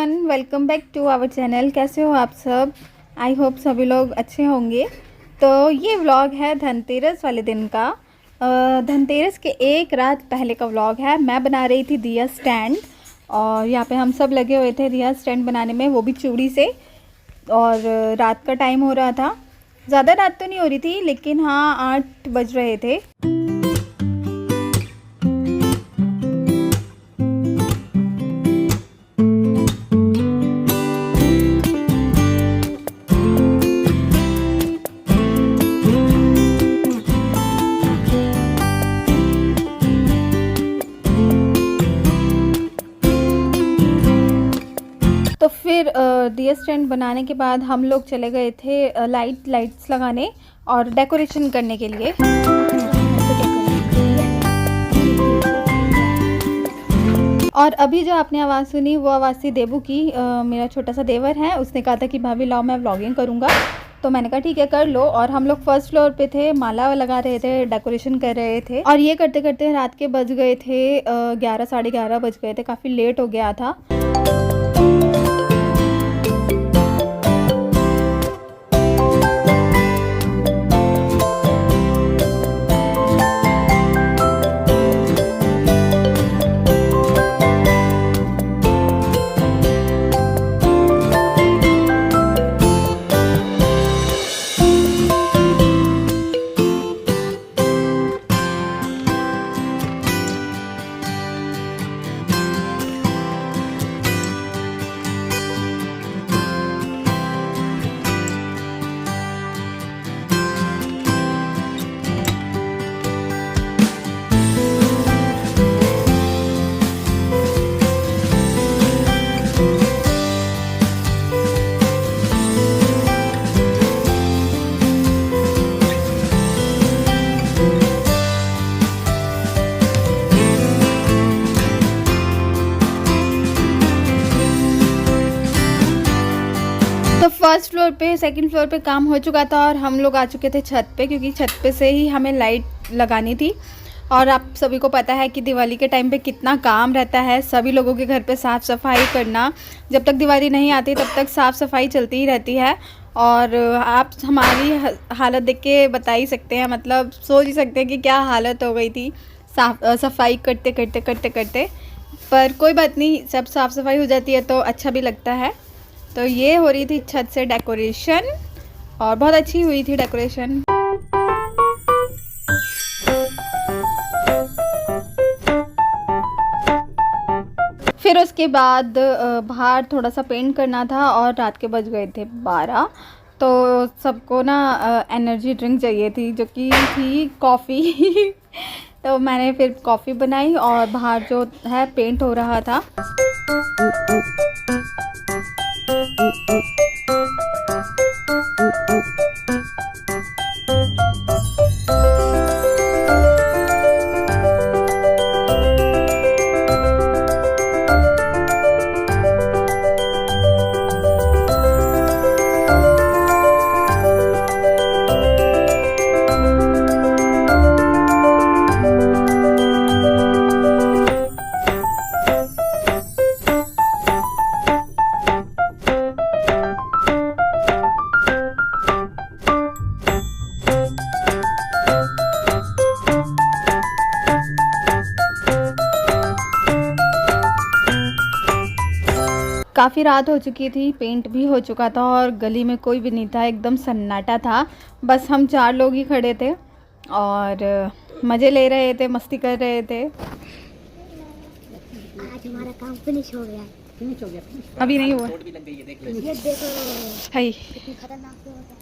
Everyone, welcome back to our channel. कैसे हो आप सब? आई होप सभी लोग अच्छे होंगे। तो ये व्लॉग है धनतेरस वाले दिन का। धनतेरस के एक रात पहले का व्लॉग है। मैं बना रही थी दिया स्टैंड और यहाँ पे हम सब लगे हुए थे दिया स्टैंड बनाने में, वो भी चूड़ी से। और रात का टाइम हो रहा था, ज़्यादा रात तो नहीं हो रही थी लेकिन हाँ 8 बज रहे थे। तो फिर दिया स्टैंड बनाने के बाद हम लोग चले गए थे लाइट्स लगाने और डेकोरेशन करने के लिए। और अभी जो आपने आवाज़ सुनी वो आवाज़ थी देबू की। मेरा छोटा सा देवर है, उसने कहा था कि भाभी लाओ मैं व्लॉगिंग करूँगा, तो मैंने कहा ठीक है कर लो। और हम लोग फर्स्ट फ्लोर पे थे, माला लगा रहे थे, डेकोरेशन कर रहे थे और ये करते करते रात के बज गए थे 11 साढ़े 11 बज गए थे, काफ़ी लेट हो गया था। तो फर्स्ट फ्लोर पे सेकंड फ्लोर पे काम हो चुका था और हम लोग आ चुके थे छत पे, क्योंकि छत पे से ही हमें लाइट लगानी थी। और आप सभी को पता है कि दिवाली के टाइम पे कितना काम रहता है, सभी लोगों के घर पे साफ़ सफाई करना। जब तक दिवाली नहीं आती तब तक साफ़ सफाई चलती ही रहती है। और आप हमारी हालत देख के बता ही सकते हैं, मतलब सोच ही सकते हैं कि क्या हालत हो गई थी सफाई करते करते करते करते। पर कोई बात नहीं, सब साफ़ सफाई हो जाती है तो अच्छा भी लगता है। तो ये हो रही थी छत से डेकोरेशन और बहुत अच्छी हुई थी डेकोरेशन। फिर उसके बाद बाहर थोड़ा सा पेंट करना था और रात के बज गए थे 12। तो सबको ना एनर्जी ड्रिंक चाहिए थी, जो कि थी कॉफ़ी। तो मैंने फिर कॉफ़ी बनाई और बाहर जो है पेंट हो रहा था। काफ़ी रात हो चुकी थी, पेंट भी हो चुका था और गली में कोई भी नहीं था, एकदम सन्नाटा था। बस हम 4 लोग ही खड़े थे और मज़े ले रहे थे, मस्ती कर रहे थे। आज हमारा काम फिनिश हो गया है। फिनिश हो गया? अभी नहीं हुआ। भी लग गई है, देख लो। ये देखो हाय, कितनी खतरनाक होता है।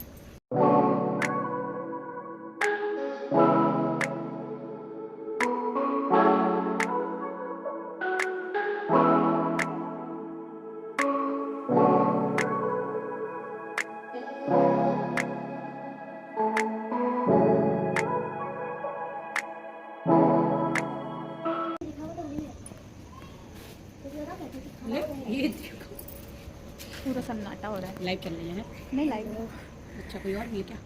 ये देखो पूरा सन्नाटा हो रहा है। लाइव चल रही है? नहीं लाइव। अच्छा कोई और ये क्या?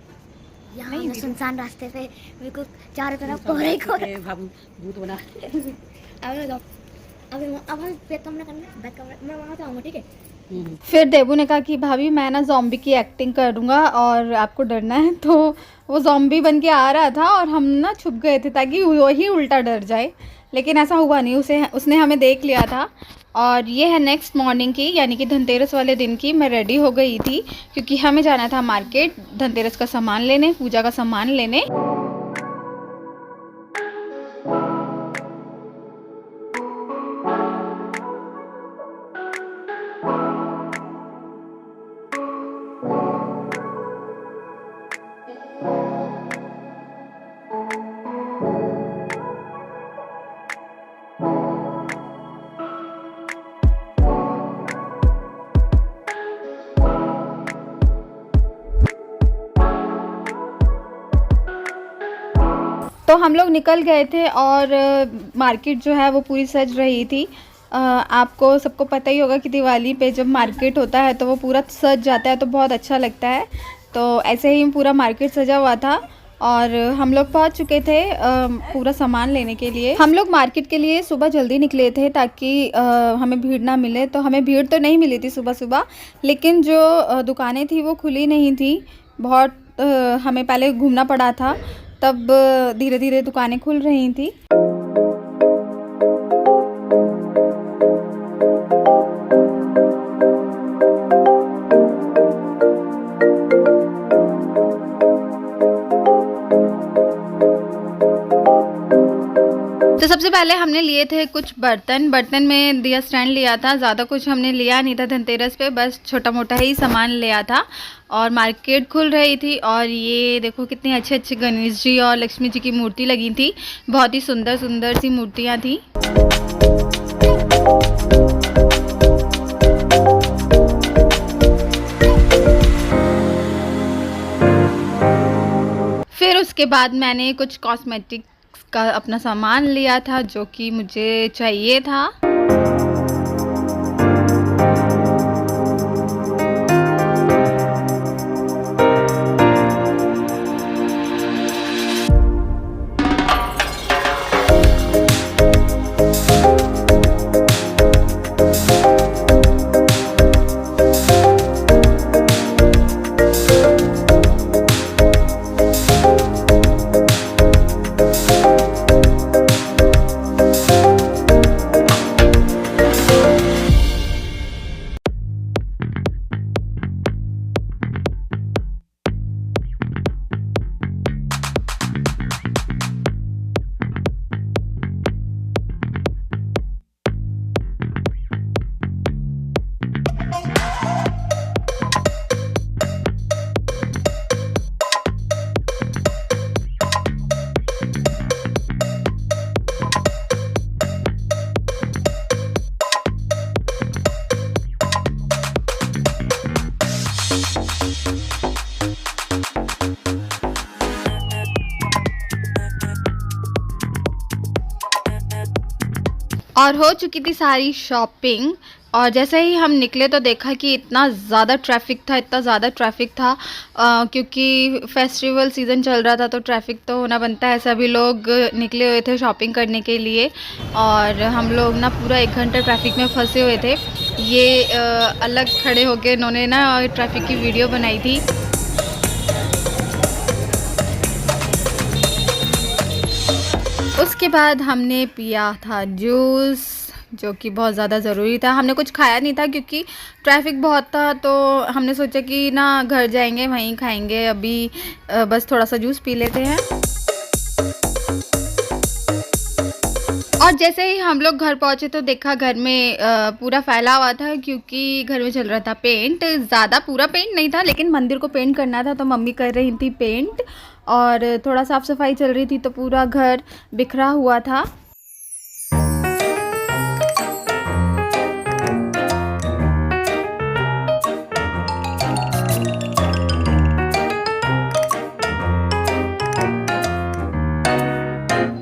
यहाँ हम सुनसान रास्ते पे मेरे को चारों तरफ कोहरे ही कोहरे। बाबू भूत बना। अब हम बैक कमरा करना, बैक कमरा मैं वहाँ से आऊँगा, ठीक है? फिर देबू ने कहा कि भाभी मैं ना ज़ॉम्बी की एक्टिंग करूँगा और आपको डरना है, तो वो ज़ॉम्बी बन के आ रहा था और हम ना छुप गए थे ताकि वही उल्टा डर जाए, लेकिन ऐसा हुआ नहीं, उसने हमें देख लिया था। और ये है नेक्स्ट मॉर्निंग की, यानी कि धनतेरस वाले दिन की। मैं रेडी हो गई थी क्योंकि हमें जाना था मार्केट धनतेरस का सामान लेने, पूजा का सामान लेने। तो हम लोग निकल गए थे और मार्केट जो है वो पूरी सज रही थी। आपको सबको पता ही होगा कि दिवाली पे जब मार्केट होता है तो वो पूरा सज जाता है, तो बहुत अच्छा लगता है। तो ऐसे ही पूरा मार्केट सजा हुआ था और हम लोग पहुंच चुके थे पूरा सामान लेने के लिए। हम लोग मार्केट के लिए सुबह जल्दी निकले थे ताकि हमें भीड़ ना मिले। तो हमें भीड़ तो नहीं मिली थी सुबह सुबह, लेकिन जो दुकानें थी वो खुली नहीं थी। बहुत हमें पहले घूमना पड़ा था, तब धीरे धीरे दुकानें खुल रही थी। तो सबसे पहले हमने लिए थे कुछ बर्तन में दिया स्टैंड लिया था। ज़्यादा कुछ हमने लिया नहीं था धनतेरस पे, बस छोटा मोटा ही सामान लिया था। और मार्केट खुल रही थी और ये देखो कितनी अच्छे अच्छे गणेश जी और लक्ष्मी जी की मूर्ति लगी थी। बहुत ही सुंदर सुंदर सी मूर्तियाँ थी। फिर उसके बाद मैंने कुछ कॉस्मेटिक्स का अपना सामान लिया था जो कि मुझे चाहिए था। और हो चुकी थी सारी शॉपिंग। और जैसे ही हम निकले तो देखा कि इतना ज़्यादा ट्रैफिक था, क्योंकि फेस्टिवल सीज़न चल रहा था तो ट्रैफिक तो होना बनता है। सभी लोग निकले हुए थे शॉपिंग करने के लिए और हम लोग ना पूरा 1 घंटा ट्रैफिक में फंसे हुए थे। ये अलग खड़े होके इन्होंने ना ट्रैफिक की वीडियो बनाई थी। उसके बाद हमने पिया था जूस, जो कि बहुत ज़्यादा ज़रूरी था। हमने कुछ खाया नहीं था क्योंकि ट्रैफिक बहुत था, तो हमने सोचा कि ना घर जाएंगे वहीं खाएंगे, अभी बस थोड़ा सा जूस पी लेते हैं। और जैसे ही हम लोग घर पहुंचे तो देखा घर में पूरा फैला हुआ था, क्योंकि घर में चल रहा था पेंट। ज़्यादा पूरा पेंट नहीं था, लेकिन मंदिर को पेंट करना था तो मम्मी कर रही थी पेंट और थोड़ा साफ़ सफाई चल रही थी, तो पूरा घर बिखरा हुआ था।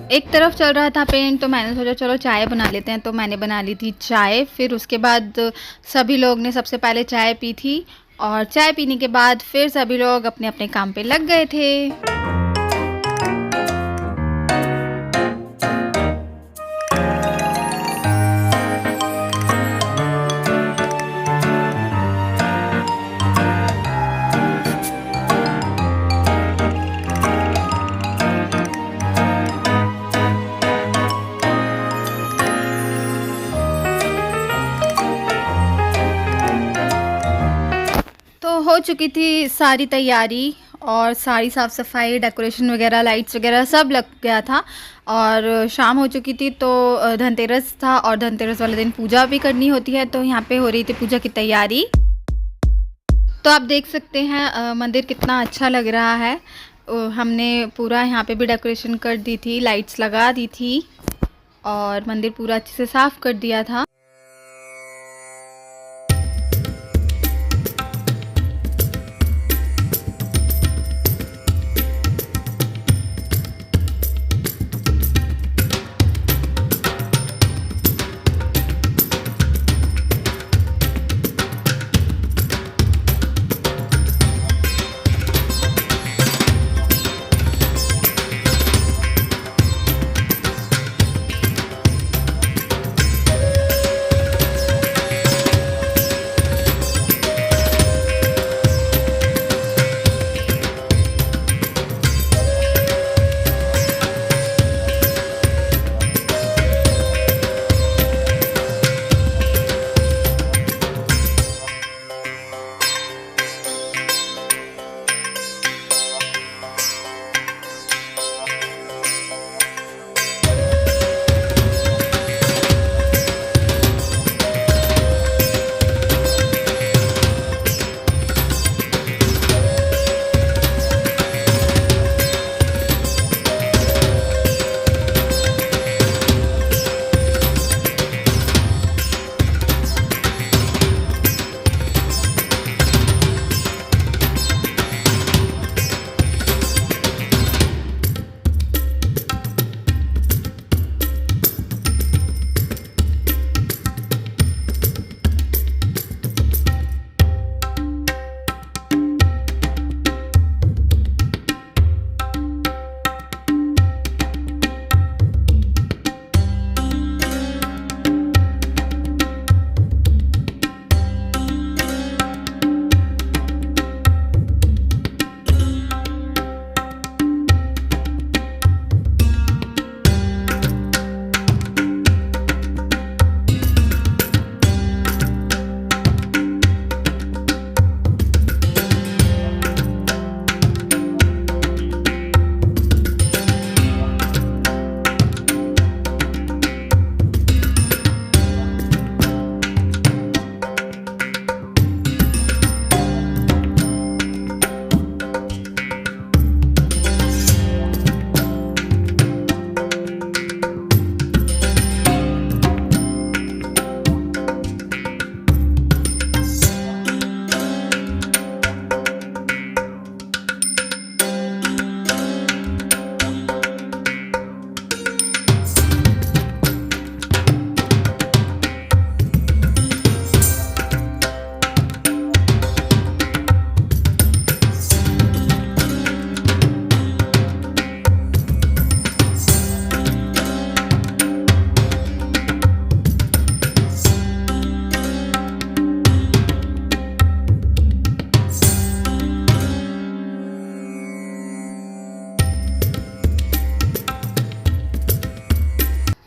एक तरफ चल रहा था पेंट, तो मैंने सोचा चलो चाय बना लेते हैं, तो मैंने बना ली थी चाय। फिर उसके बाद सभी लोग ने सबसे पहले चाय पी थी और चाय पीने के बाद फिर सभी लोग अपने अपने काम पे लग गए थे। हो चुकी थी सारी तैयारी और सारी साफ़ सफाई, डेकोरेशन वगैरह, लाइट्स वगैरह सब लग गया था और शाम हो चुकी थी। तो धनतेरस था और धनतेरस वाले दिन पूजा भी करनी होती है, तो यहाँ पे हो रही थी पूजा की तैयारी। तो आप देख सकते हैं मंदिर कितना अच्छा लग रहा है। हमने पूरा यहाँ पे भी डेकोरेशन कर दी थी, लाइट्स लगा दी थी और मंदिर पूरा अच्छे से साफ़ कर दिया था।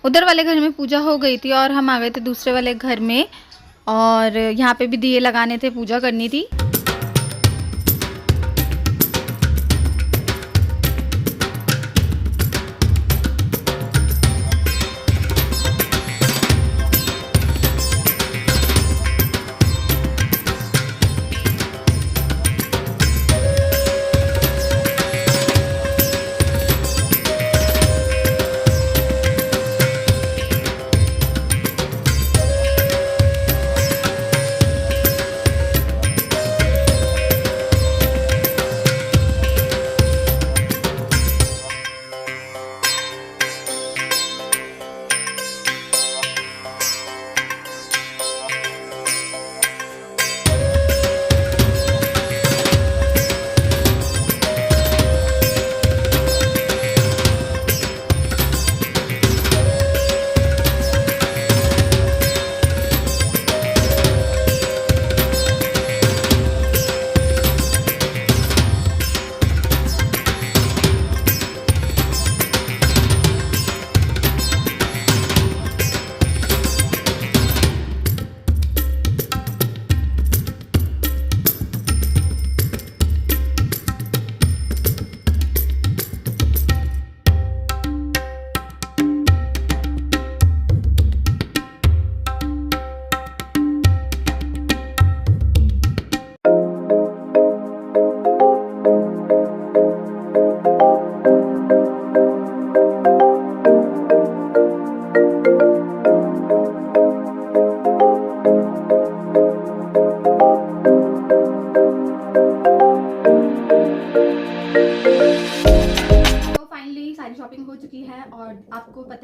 उधर वाले घर में पूजा हो गई थी और हम आ गए थे दूसरे वाले घर में और यहाँ पे भी दिए लगाने थे, पूजा करनी थी।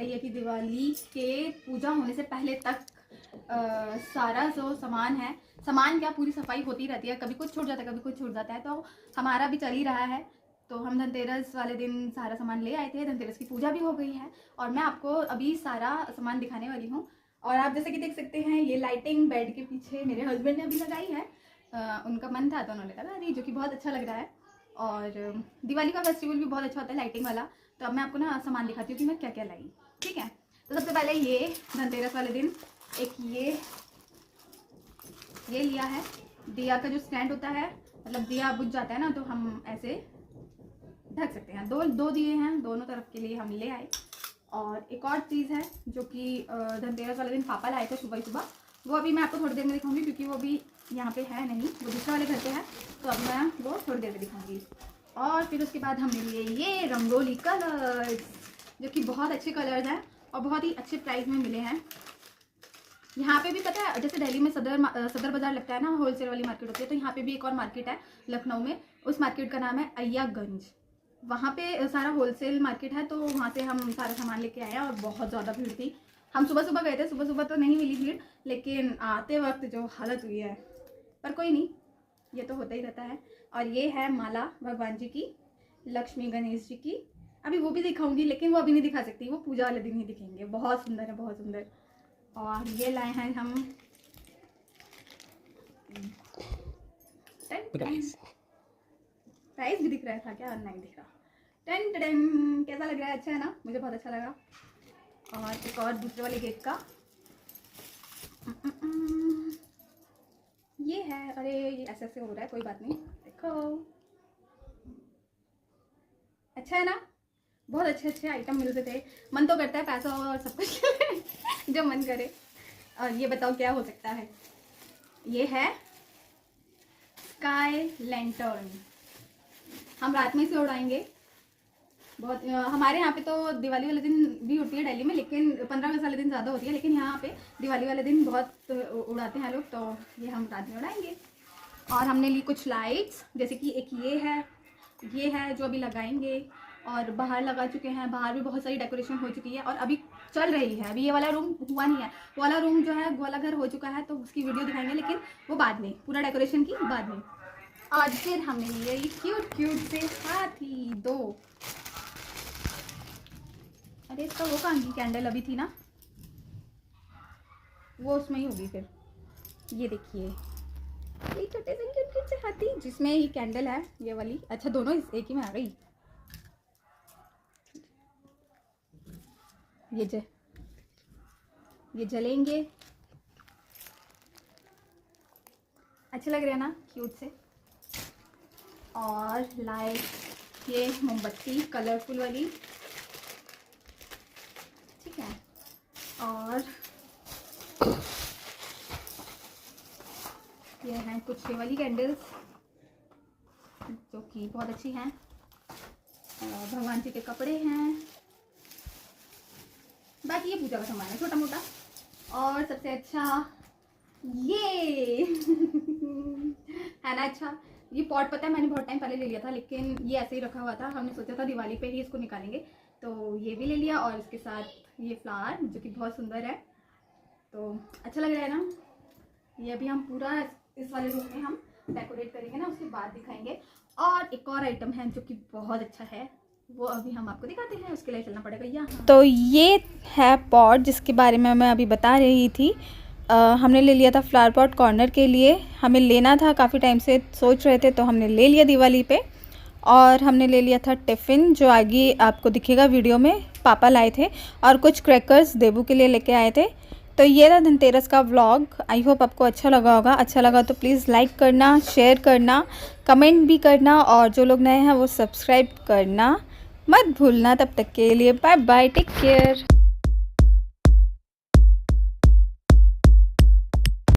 पता ही है कि दिवाली के पूजा होने से पहले तक सारा जो सामान क्या पूरी सफाई होती रहती है, कभी कुछ छूट जाता है कभी कुछ छूट जाता है, तो हमारा भी चल ही रहा है। तो हम धनतेरस वाले दिन सारा सामान ले आए थे, धनतेरस की पूजा भी हो गई है और मैं आपको अभी सारा सामान दिखाने वाली हूँ। और आप जैसे कि देख सकते हैं ये लाइटिंग बेड के पीछे मेरे हस्बैंड ने अभी लगाई है, उनका मन था तो उन्होंने लगा दी, जो कि बहुत अच्छा लग रहा है। और दिवाली का फेस्टिवल भी बहुत अच्छा होता है लाइटिंग वाला। तो अब मैं आपको ना सामान दिखाती हूँ कि मैं क्या क्या लाई, ठीक है। तो सबसे पहले ये धनतेरस वाले दिन एक ये लिया है, दिया का जो स्टैंड होता है, मतलब दिया बुझ जाता है ना तो हम ऐसे ढक सकते हैं। दो दिए हैं, दोनों तरफ के लिए हम ले आए। और एक और चीज़ है जो कि धनतेरस वाले दिन पापा लाए थे सुबह, वो अभी मैं आपको थोड़ी देर में दिखाऊंगी क्योंकि वो भी यहाँ पे है नहीं, वो दूसरे वाले घर पे है, तो अब मैं वो थोड़ी देर में दिखाऊंगी। और फिर उसके बाद हमने लिए ये रंगोली कलर्स, जो कि बहुत अच्छे कलर्स हैं और बहुत ही अच्छे प्राइस में मिले हैं। यहाँ पे भी पता है, जैसे दिल्ली में सदर बाज़ार लगता है ना, होलसेल वाली मार्केट होती है, तो यहाँ पे भी एक और मार्केट है लखनऊ में, उस मार्केट का नाम है अय्यागंज। वहाँ पे सारा होलसेल मार्केट है, तो वहाँ से हम सारा सामान लेके आए और बहुत ज़्यादा भीड़ थी। हम सुबह गए थे, सुबह तो नहीं मिली भीड़, लेकिन आते वक्त जो हालत हुई है, पर कोई नहीं, ये तो होता ही रहता है। और ये है माला भगवान जी की, लक्ष्मी गणेश जी की, अभी वो भी दिखाऊंगी लेकिन वो अभी नहीं दिखा सकती, वो पूजा वाले दिन ही दिखेंगे। बहुत सुंदर है, बहुत सुंदर। और ये लाए हैं हम प्राइस भी दिख रहा था क्या? नहीं दिख रहा। टन टन, कैसा लग रहा है? अच्छा है ना? मुझे बहुत अच्छा लगा। और एक और दूसरे वाले केक का ये है, अरे ये ऐसे हो रहा है, कोई बात नहीं, देखो अच्छा है ना? बहुत अच्छे आइटम मिलते थे, मन तो करता है पैसा और सब कुछ जो मन करे। और ये बताओ क्या हो सकता है? ये है स्काई लैंटर्न, हम रात में इसे उड़ाएंगे। बहुत हमारे यहाँ पे तो दिवाली वाले दिन भी उड़ती है दिल्ली में, लेकिन 15 अगस्त वाले दिन ज़्यादा होती है, लेकिन यहाँ पे दिवाली वाले दिन बहुत उड़ाते हैं लोग, तो ये हम रात में उड़ाएंगे। और हमने ली कुछ लाइट्स, जैसे कि एक ये है जो अभी लगाएंगे, और बाहर लगा चुके हैं, बाहर भी बहुत सारी डेकोरेशन हो चुकी है और अभी चल रही है। अभी ये वाला रूम हुआ नहीं है, वो वाला रूम जो है वो वाला घर हो चुका है, तो उसकी वीडियो दिखाएंगे, लेकिन वो बाद में, पूरा डेकोरेशन की बाद में। और फिर हमने लिए क्यूट से हाथी 2। अरे इसका वो कहाँ की कैंडल अभी थी ना, वो उसमें ही होगी फिर। ये देखिए ये छोटे से क्यूट से हाथी, जिसमें ही कैंडल है ये वाली। अच्छा दोनों एक ही में आ गई। ये जलेंगे, अच्छे लग रहे हैं ना, क्यूट से। और लाइट ये मोमबत्ती कलरफुल वाली, ठीक है। और ये हैं कुछ ये वाली कैंडल्स जो कि बहुत अच्छी हैं। भगवान जी के कपड़े हैं, बाकी ये पूजा का सामान है छोटा मोटा। और सबसे अच्छा ये है ना, अच्छा ये पॉट पता है मैंने बहुत टाइम पहले ले लिया था, लेकिन ये ऐसे ही रखा हुआ था, हमने सोचा था दिवाली पे ही इसको निकालेंगे, तो ये भी ले लिया। और इसके साथ ये फ्लावर जो कि बहुत सुंदर है, तो अच्छा लग रहा है ना। ये अभी हम पूरा इस वाले रूम में हम डेकोरेट करेंगे ना, उसके बाद दिखाएंगे। और एक और आइटम है जो कि बहुत अच्छा है, वो अभी हम आपको दिखाते हैं, उसके लिए चलना पड़ेगा यहाँ। तो ये है पॉट जिसके बारे में मैं अभी बता रही थी। हमने ले लिया था फ्लावर पॉट कॉर्नर के लिए, हमें लेना था, काफ़ी टाइम से सोच रहे थे, तो हमने ले लिया दिवाली पे। और हमने ले लिया था टिफ़िन, जो आगे आपको दिखेगा वीडियो में, पापा लाए थे। और कुछ क्रैकर्स देबू के लिए लेके आए थे। तो ये रहा धनतेरस का व्लॉग। आई होप आपको अच्छा लगा होगा। अच्छा लगा तो प्लीज़ लाइक करना, शेयर करना, कमेंट भी करना, और जो लोग नए हैं वो सब्सक्राइब करना मत भूलना। तब तक के लिए बाय बाय, टेक केयर।